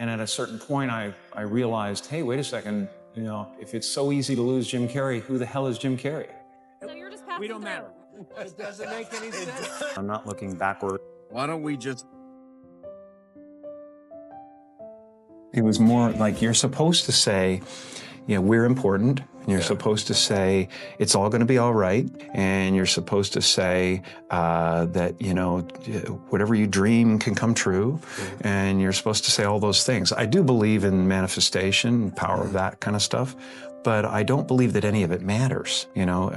And at a certain point, I realized, hey, wait a second, you know, if it's so easy to lose Jim Carrey, who the hell is Jim Carrey? So you're just passing We don't through. matter. It doesn't make any sense. I'm not looking backward. Why don't we just... It was more like you're supposed to say, you know, we're important. And you're supposed to say it's all going to be all right. And you're supposed to say that, you know, whatever you dream can come true. And you're supposed to say all those things. I do believe in manifestation, power of that kind of stuff. But I don't believe that any of it matters. You know,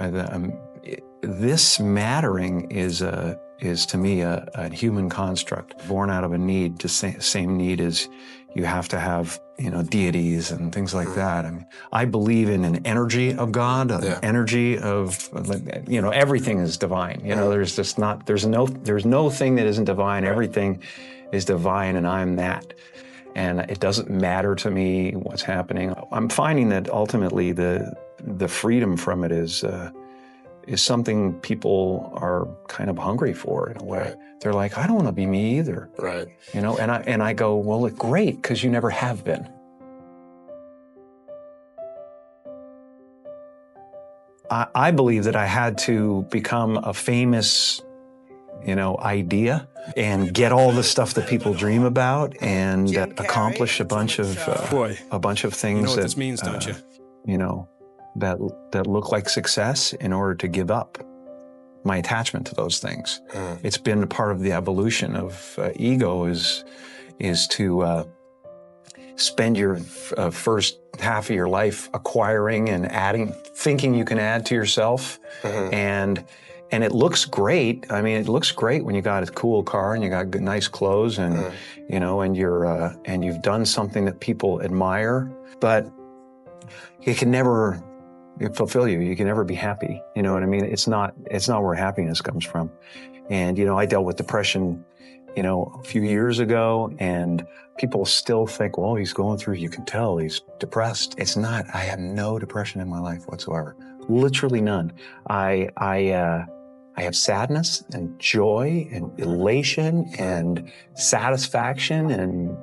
this mattering is to me a human construct born out of a need, the same need as you have to have, you know, deities and things like that. I mean, I believe in an energy of God, an energy of, you know, everything is divine. You know, there's no thing that isn't divine. Everything is divine, and I'm that. And it doesn't matter to me what's happening. I'm finding that ultimately the freedom from it is something people are kind of hungry for in a way. Right. They're like, I don't want to be me either. Right. You know, and I go, well, great, because you never have been. I believe that I had to become a famous, you know, idea and get all the stuff that people dream about and accomplish a bunch of things. You know what that this means, don't you? You know, that look like success in order to give up my attachment to those things. It's been a part of the evolution of ego is to spend your first half of your life acquiring and adding, thinking you can add to yourself. And it looks great. I mean, it looks great when you got a cool car and you got good, nice clothes and, you know, and you've done something that people admire, but it can never fulfill you. You can never be happy. You know what I mean? It's not where happiness comes from. And, you know, I dealt with depression, you know, a few years ago, and people still think, well, he's going through, you can tell he's depressed. It's not. I have no depression in my life whatsoever. Literally none. I have sadness and joy and elation and satisfaction and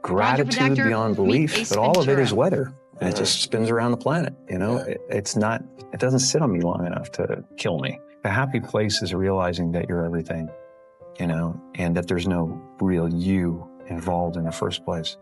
gratitude beyond belief, but all of it is weather. And it just spins around the planet, you know? It doesn't sit on me long enough to kill me. The happy place is realizing that you're everything, you know, and that there's no real you involved in the first place.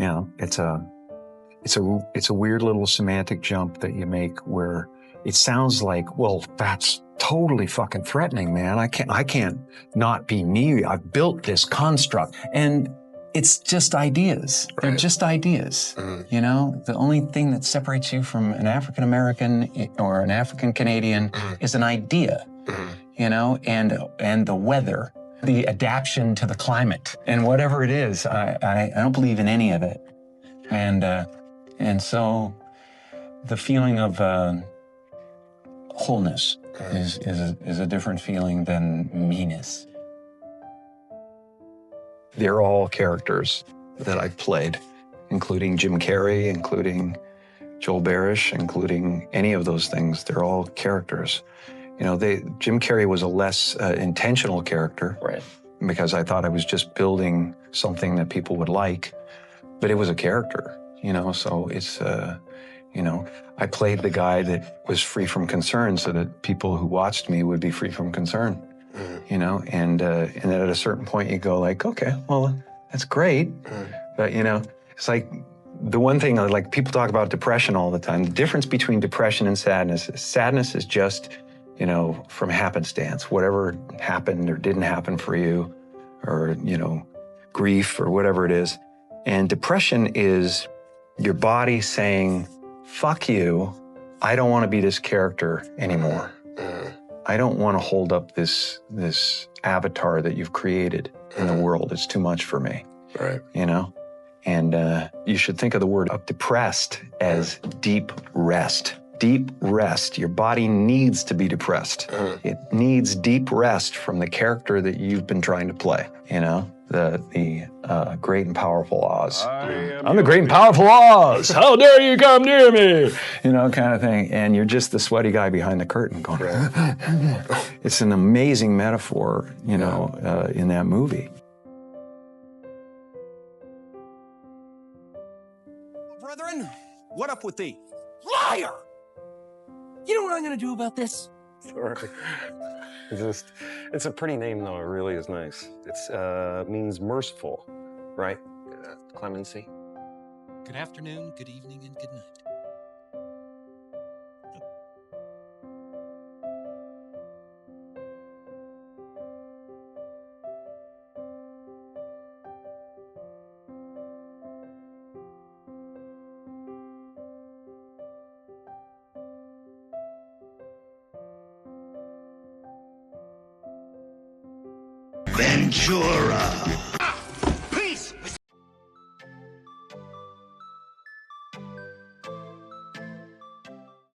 You know, it's a weird little semantic jump that you make where it sounds like, well, that's totally fucking threatening, man. I can't not be me. I've built this construct. And it's just ideas. Right. They're just ideas. You know, the only thing that separates you from an African American or an African Canadian is an idea. You know, and the weather, the adaptation to the climate, and whatever it is. I don't believe in any of it. And so the feeling of wholeness is a different feeling than meanness. They're all characters that I've played, including Jim Carrey, including Joel Barish, including any of those things. They're all characters. You know, Jim Carrey was a less intentional character, right? Because I thought I was just building something that people would like, but it was a character, you know, so it's, you know, I played the guy that was free from concern so that people who watched me would be free from concern. You know, and then at a certain point you go like, okay, well, that's great. But, you know, it's like the one thing, like people talk about depression all the time. The difference between depression and sadness is just, you know, from happenstance, whatever happened or didn't happen for you, or, you know, grief or whatever it is. And depression is your body saying, fuck you, I don't want to be this character anymore. I don't want to hold up this avatar that you've created in the world. It's too much for me. Right. You know? And you should think of the word of depressed as deep rest. Deep rest. Your body needs to be depressed. It needs deep rest from the character that you've been trying to play. You know? The great and powerful Oz. I'm the great and powerful Oz. How dare you come near me? You know, kind of thing. And you're just the sweaty guy behind the curtain going, it's an amazing metaphor, you know, in that movie. What up with thee? Liar! You know what I'm gonna do about this? Sorry. It's a pretty name, though. It really is nice. It's means merciful, right? Clemency. Good afternoon, good evening, and good night. Ventura.